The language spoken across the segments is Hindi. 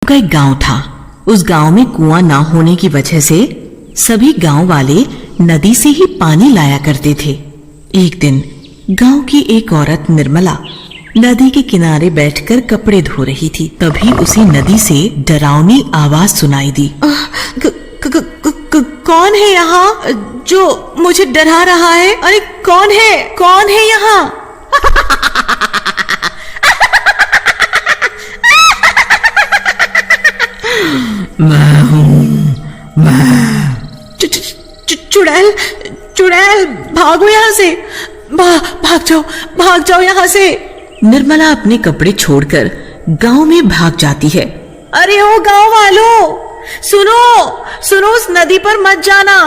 का एक गांव था। उस गांव में कुआं ना होने की वजह से सभी गांव वाले नदी से ही पानी लाया करते थे। एक दिन गांव की एक औरत निर्मला नदी के किनारे बैठकर कपड़े धो रही थी। तभी उसे नदी से डरावनी आवाज सुनाई दी। कौन है यहाँ जो मुझे डरा रहा है? अरे कौन है यहाँ? मैं हूँ, मैं। चुड़ैल भागो यहाँ से, भाग जाओ यहाँ से। निर्मला अपने कपड़े छोड़कर गांव में भाग जाती है। अरे ओ गांव वालों, सुनो, उस नदी पर मत जाना,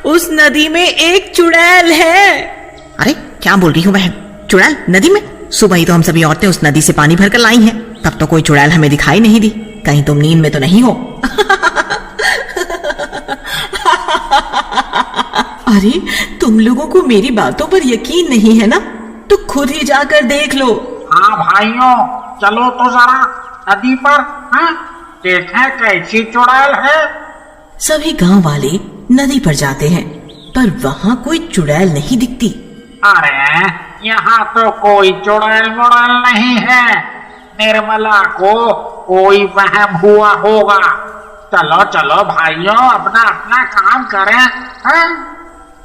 उस नदी में एक चुड़ैल है। अरे क्या बोल रही हूँ बहन? चुड़ैल नदी में? सुबह ही तो हम सभी औरतें उस नदी से पानी भरकर लाई हैं, तब तो कोई चुड़ैल हमें दिखाई नहीं दी। कहीं तुम नींद में तो नहीं हो? अरे तुम लोगों को मेरी बातों पर यकीन नहीं है ना, तो खुद ही जाकर देख लो। हाँ भाइयों, चलो तो जरा नदी पर, हाँ देखें कैसी चुड़ैल है। सभी गांव वाले नदी पर जाते हैं, पर वहाँ कोई चुड़ैल नहीं दिखती। अरे यहाँ तो कोई चुड़ैल मुड़ैल नहीं है, निर्मला को कोई वहम हुआ होगा। चलो भाइयों, अपना अपना काम करें। हाँ?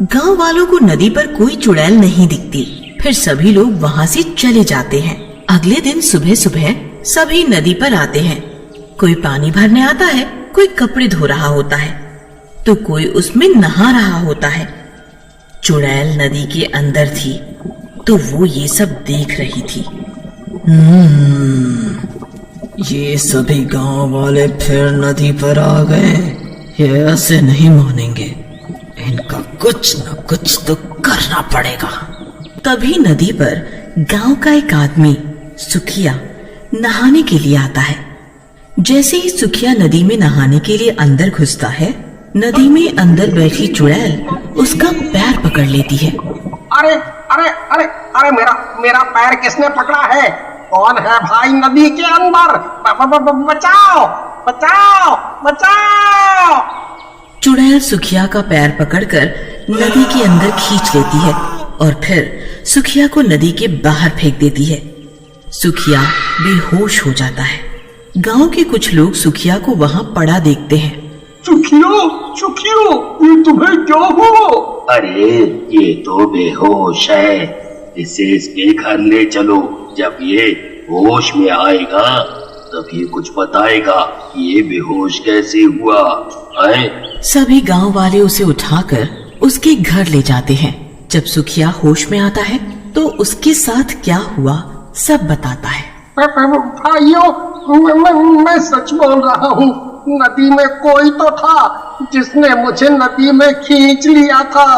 गांव वालों को नदी पर कोई चुड़ैल नहीं दिखती। फिर सभी लोग वहाँ से चले जाते हैं। अगले दिन सुबह सुबह सभी नदी पर आते हैं। कोई पानी भरने आता है, कोई कपड़े धो रहा होता है, तो कोई उसमें नहा रहा होता है। चुड़ैल नदी के अंदर थी, तो वो ये सब देख रही थी। ये सभी गांव वाले फिर नदी पर आ गए। ये ऐसे नहीं मानेंगे, इनका कुछ न कुछ तो करना पड़ेगा। तभी नदी पर गांव का एक आदमी सुखिया नहाने के लिए आता है। जैसे ही सुखिया नदी में नहाने के लिए अंदर घुसता है, नदी में अंदर बैठी चुड़ैल उसका पैर पकड़ लेती है। अरे अरे अरे अरे मेरा पैर किसने पकड़ा है? कौन है भाई नदी के अंदर? बचाओ बचाओ बचाओ! चुड़ैल सुखिया का पैर पकड़कर नदी के अंदर खींच लेती है और फिर सुखिया को नदी के बाहर फेंक देती है। सुखिया बेहोश हो जाता है। गांव के कुछ लोग सुखिया को वहां पड़ा देखते हैं। सुखियो, ये तुम्हें क्या हुआ? अरे ये तो बेहोश है, इसे इसके घर ले चलो। जब ये होश में आएगा तभी कुछ बताएगा ये बेहोश कैसे हुआ है। सभी गांव वाले उसे उठाकर उसके घर ले जाते हैं। जब सुखिया होश में आता है तो उसके साथ क्या हुआ सब बताता है। भाइयों, मैं सच बोल रहा हूँ, नदी में कोई तो था जिसने मुझे नदी में खींच लिया था।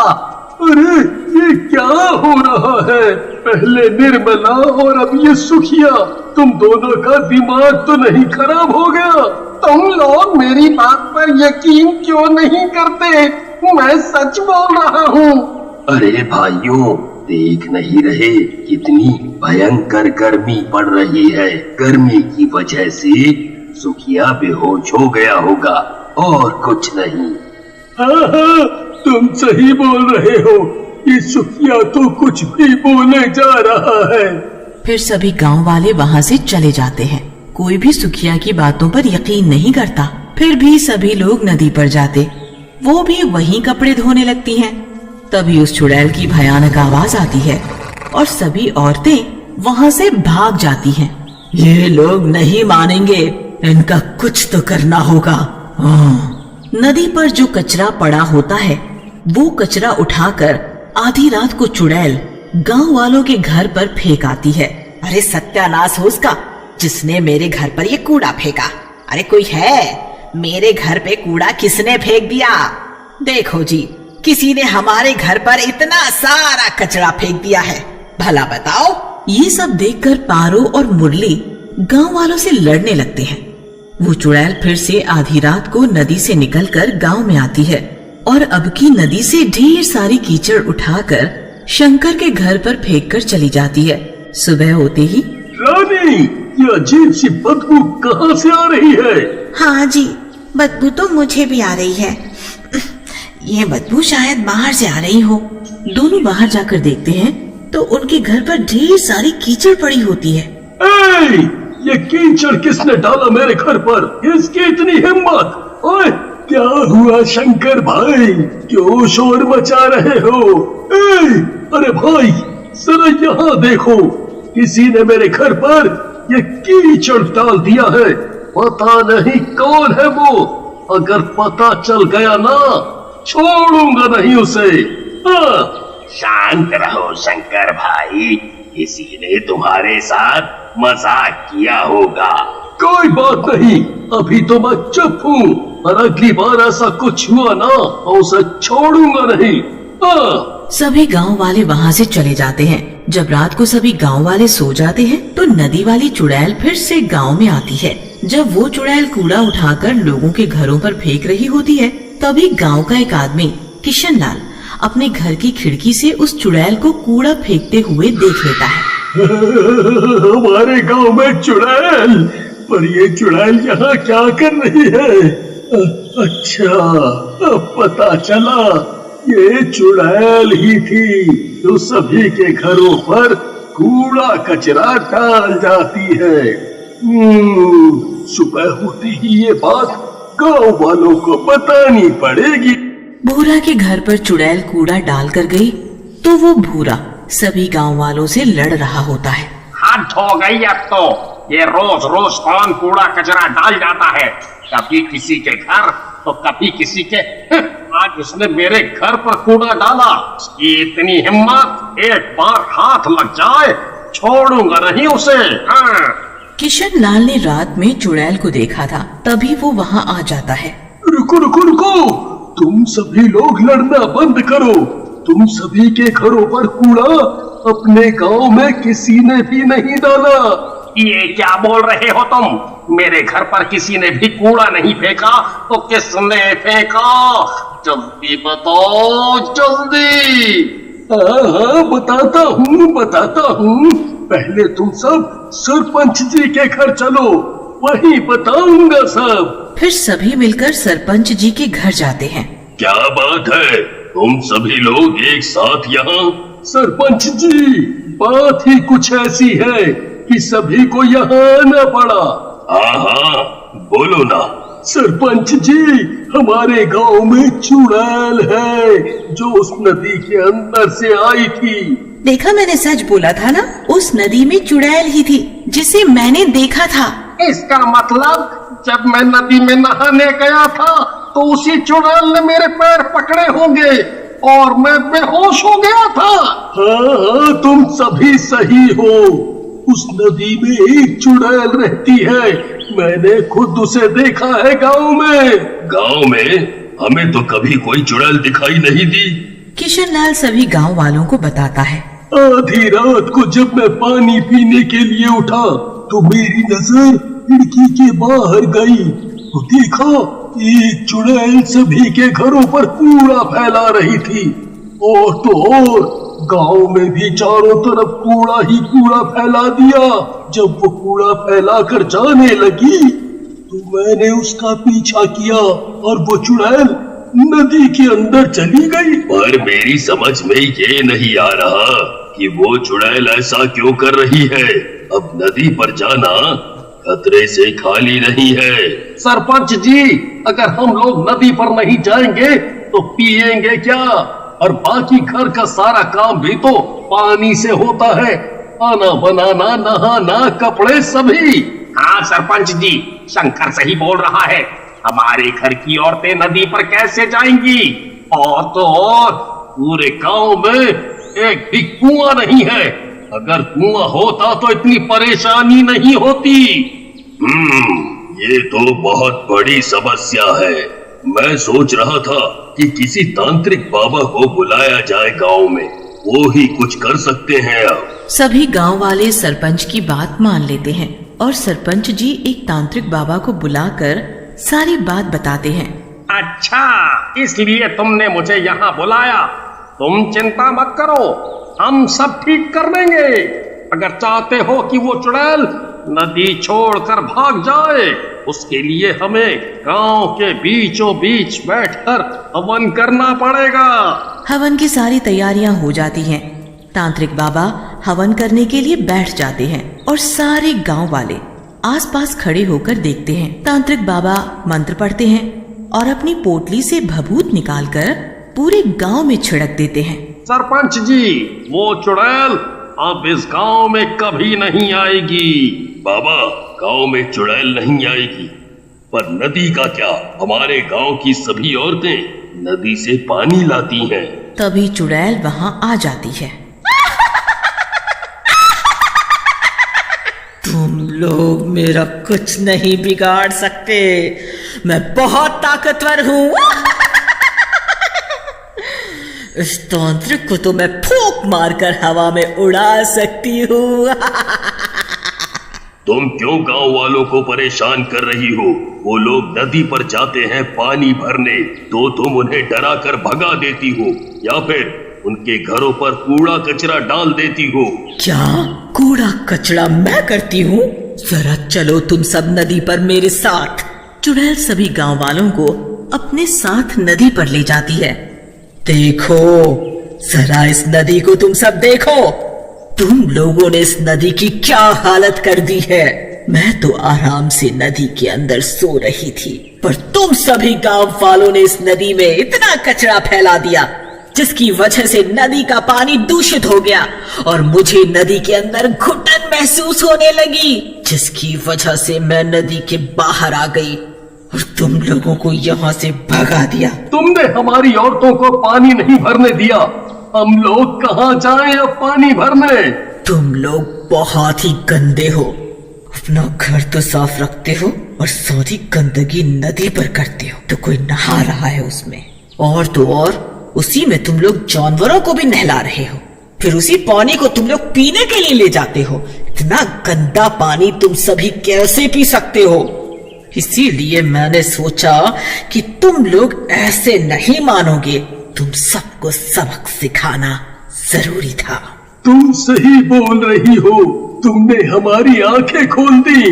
अरे ये क्या हो रहा है? पहले निर्मला और अब ये सुखिया, तुम दोनों का दिमाग तो नहीं खराब हो गया? तुम लोग मेरी बात पर यकीन क्यों नहीं करते? मैं सच बोल रहा हूँ। अरे भाइयों, देख नहीं रहे कितनी भयंकर गर्मी पड़ रही है? गर्मी की वजह से सुखिया बेहोश हो गया होगा और कुछ नहीं। हाँ, तुम सही बोल रहे हो, ये सुखिया तो कुछ भी बोले जा रहा है। फिर सभी गांव वाले वहां से चले जाते हैं। कोई भी सुखिया की बातों पर यकीन नहीं करता। फिर भी सभी लोग नदी पर जाते, वो भी वहीं कपड़े धोने लगती हैं। तभी उस चुड़ैल की भयानक आवाज आती है और सभी औरतें वहां से भाग जाती हैं। ये लोग नहीं मानेंगे, इनका कुछ तो करना होगा। नदी पर जो कचरा पड़ा होता है वो कचरा उठाकर आधी रात को चुड़ैल गांव वालों के घर पर फेंक आती है। अरे सत्यानाश हो उसका, जिसने मेरे घर पर ये कूड़ा फेंका। अरे कोई है? मेरे घर पे कूड़ा किसने फेंक दिया? देखो जी, किसी ने हमारे घर पर इतना सारा कचरा फेंक दिया है, भला बताओ। ये सब देखकर पारो और मुरली गांव वालों से लड़ने लगते हैं। वो चुड़ैल फिर से आधी रात को नदी से निकलकर गांव में आती है और अब की नदी से ढेर सारी कीचड़ उठाकर शंकर के घर पर फेंक कर चली जाती है। सुबह होते ही रानी, ये अजीब सी बदबू कहाँ से आ रही है? हाँ जी, बदबू तो मुझे भी आ रही है। ये बदबू शायद बाहर से आ रही हो। दोनों बाहर जाकर देखते हैं तो उनके घर पर ढेर सारी कीचड़ पड़ी होती है। ए, ये कीचड़ किसने डाला मेरे घर पर? इसकी इतनी हिम्मत! ओए, क्या हुआ शंकर भाई, क्यों शोर मचा रहे हो? ए, अरे भाई जरा यहाँ देखो, किसी ने मेरे घर पर ये कीचड़ डाल दिया है। पता नहीं कौन है वो, अगर पता चल गया ना छोड़ूंगा नहीं उसे। हाँ। शांत रहो शंकर भाई, किसी ने तुम्हारे साथ मजाक किया होगा। कोई बात नहीं, अभी तो मैं चुप हूँ, और अगली बार ऐसा कुछ हुआ ना तो उसे छोड़ूंगा नहीं। हाँ। सभी गांव वाले वहां से चले जाते हैं। जब रात को सभी गांव वाले सो जाते हैं तो नदी वाली चुड़ैल फिर से गांव में आती है। जब वो चुड़ैल कूड़ा उठाकर लोगों के घरों पर फेंक रही होती है, तभी गांव का एक आदमी किशन लाल अपने घर की खिड़की से उस चुड़ैल को कूड़ा फेंकते हुए देख लेता है। हमारे गांव में चुड़ैल, पर ये चुड़ैल यहाँ क्या कर रही है? अच्छा, अब पता चला, ये चुड़ैल ही थी जो सभी के घरों पर कूड़ा कचरा डाल जाती है। सुबह होती ही ये बात गांव वालों को बतानी पड़ेगी। भूरा के घर पर चुड़ैल कूड़ा डाल कर गई तो वो भूरा सभी गांव वालों से लड़ रहा होता है। हद हो गई अब तो, ये रोज रोज कौन कूड़ा कचरा डाल जाता है, कभी किसी के घर तो कभी किसी के। आज उसने मेरे घर पर कूड़ा डाला, इसकी इतनी हिम्मत, एक बार हाथ लग जाए छोड़ूंगा नहीं उसे। हाँ। किशन लाल ने रात में चुड़ैल को देखा था, तभी वो वहाँ आ जाता है। रुको रुको रुको, तुम सभी लोग लड़ना बंद करो। तुम सभी के घरों पर कूड़ा अपने गांव में किसी ने भी नहीं डाला। ये क्या बोल रहे हो तुम? मेरे घर पर किसी ने भी कूड़ा नहीं फेंका, तो किसने फेंका? जल्दी बताओ, जल्दी। हाँ, बताता हूँ। पहले तुम सब सरपंच जी के घर चलो, वही बताऊंगा सब। फिर सभी मिलकर सरपंच जी के घर जाते हैं। क्या बात है, तुम सभी लोग एक साथ यहाँ? सरपंच जी, बात ही कुछ ऐसी है कि सभी को यहाँ आना पड़ा। हाँ, बोलो ना। सरपंच जी, हमारे गांव में चुड़ैल है जो उस नदी के अंदर से आई थी। देखा, मैंने सच बोला था ना, उस नदी में चुड़ैल ही थी जिसे मैंने देखा था। इसका मतलब जब मैं नदी में नहाने गया था तो उसी चुड़ैल ने मेरे पैर पकड़े होंगे और मैं बेहोश हो गया था। हाँ, तुम सभी सही हो। उस नदी में एक चुड़ैल रहती है, मैंने खुद उसे देखा है गांव में। गांव में हमें तो कभी कोई चुड़ैल दिखाई नहीं दी। किशन लाल सभी गांव वालों को बताता है। आधी रात को जब मैं पानी पीने के लिए उठा तो मेरी नजर खिड़की के बाहर गई तो देखा एक चुड़ैल सभी के घरों पर कूड़ा फैला रही थी। और तो और गांव में भी चारों तरफ कूड़ा ही कूड़ा फैला दिया। जब वो कूड़ा फैला कर जाने लगी तो मैंने उसका पीछा किया और वो चुड़ैल नदी के अंदर चली गई। पर मेरी समझ में ये नहीं आ रहा कि वो चुड़ैल ऐसा क्यों कर रही है। अब नदी पर जाना खतरे से खाली नहीं है। सरपंच जी, अगर हम लोग नदी पर नहीं जाएंगे तो पिएंगे क्या? और बाकी घर का सारा काम भी तो पानी से होता है, खाना बनाना, नहाना, कपड़े सभी। हाँ सरपंच जी, शंकर सही बोल रहा है। हमारे घर की औरतें नदी पर कैसे जाएंगी? और तो और पूरे गांव में एक भी कुआं नहीं है। अगर कुआं होता तो इतनी परेशानी नहीं होती। ये तो बहुत बड़ी समस्या है। मैं सोच रहा था कि किसी तांत्रिक बाबा को बुलाया जाए गांव में, वो ही कुछ कर सकते हैं। अब सभी गांव वाले सरपंच की बात मान लेते हैं और सरपंच जी एक तांत्रिक बाबा को बुलाकर सारी बात बताते हैं। अच्छा, इसलिए तुमने मुझे यहाँ बुलाया। तुम चिंता मत करो, हम सब ठीक कर देंगे। अगर चाहते हो कि वो चुड़ैल नदी छोड़कर भाग जाए, उसके लिए हमें गांव के बीचों बीच बैठकर हवन करना पड़ेगा। हवन की सारी तैयारियां हो जाती हैं। तांत्रिक बाबा हवन करने के लिए बैठ जाते हैं और सारे गांव वाले आसपास खड़े होकर देखते हैं। तांत्रिक बाबा मंत्र पढ़ते हैं और अपनी पोटली से भभूत निकालकर पूरे गांव में छिड़क देते हैं। सरपंच जी, वो चुड़ैल अब इस गांव में कभी नहीं आएगी। बाबा, गांव में चुड़ैल नहीं आएगी, पर नदी का क्या? हमारे गांव की सभी औरतें नदी से पानी लाती हैं। तभी चुड़ैल वहां आ जाती है। तुम लोग मेरा कुछ नहीं बिगाड़ सकते, मैं बहुत ताकतवर हूँ। इस तांत्रिक को तो मैं फूंक मारकर हवा में उड़ा सकती हूँ। तुम क्यों गांव वालों को परेशान कर रही हो? वो लोग नदी पर जाते हैं पानी भरने, तो तुम उन्हें डरा कर भगा देती हो या फिर उनके घरों पर कूड़ा कचरा डाल देती हो। क्या कूड़ा कचरा मैं करती हूँ? जरा चलो तुम सब नदी पर मेरे साथ। चुड़ैल सभी गांव वालों को अपने साथ नदी पर ले जाती है। देखो, जरा इस नदी को तुम सब देखो। तुम लोगों ने इस नदी की क्या हालत कर दी है। मैं तो आराम से नदी के अंदर सो रही थी, पर तुम सभी गांव वालों ने इस नदी में इतना कचरा फैला दिया, जिसकी वजह से नदी का पानी दूषित हो गया और मुझे नदी के अंदर घुटन महसूस होने लगी, जिसकी वजह से मैं नदी के बाहर आ गई और तुम लोगों को यहाँ से भगा दिया। तुमने हमारी औरतों को पानी नहीं भरने दिया, हम लोग कहाँ जाएं अब पानी भरने? तुम लोग बहुत ही गंदे हो। अपना घर तो साफ रखते हो और सारी गंदगी नदी पर करते हो, तो कोई नहा रहा है उसमें। और तो और उसी में तुम लोग जानवरों को भी नहला रहे हो, फिर उसी पानी को तुम लोग पीने के लिए ले जाते हो। इतना गंदा पानी तुम सभी कैसे पी सकते हो? इसीलिए मैंने सोचा कि तुम लोग ऐसे नहीं मानोगे, तुम सबको सबक सिखाना जरूरी था। तुम सही बोल रही हो, तुमने हमारी आंखें खोल दी।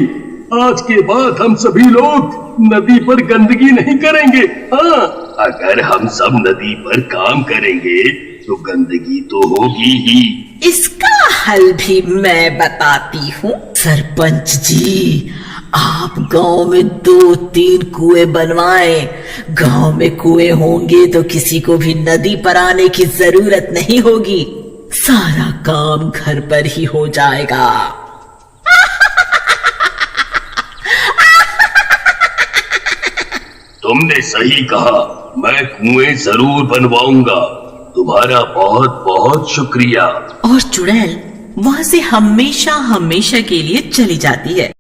आज के बाद हम सभी लोग नदी पर गंदगी नहीं करेंगे। हाँ, अगर हम सब नदी पर काम करेंगे तो गंदगी तो होगी ही। इसका हल भी मैं बताती हूँ। सरपंच जी, आप गांव में 2-3 कुएं बनवाएं। गांव में कुएं होंगे तो किसी को भी नदी पर आने की जरूरत नहीं होगी, सारा काम घर पर ही हो जाएगा। तुमने सही कहा, मैं कुएं जरूर बनवाऊंगा। तुम्हारा बहुत बहुत शुक्रिया। और चुड़ैल वहां से हमेशा हमेशा के लिए चली जाती है।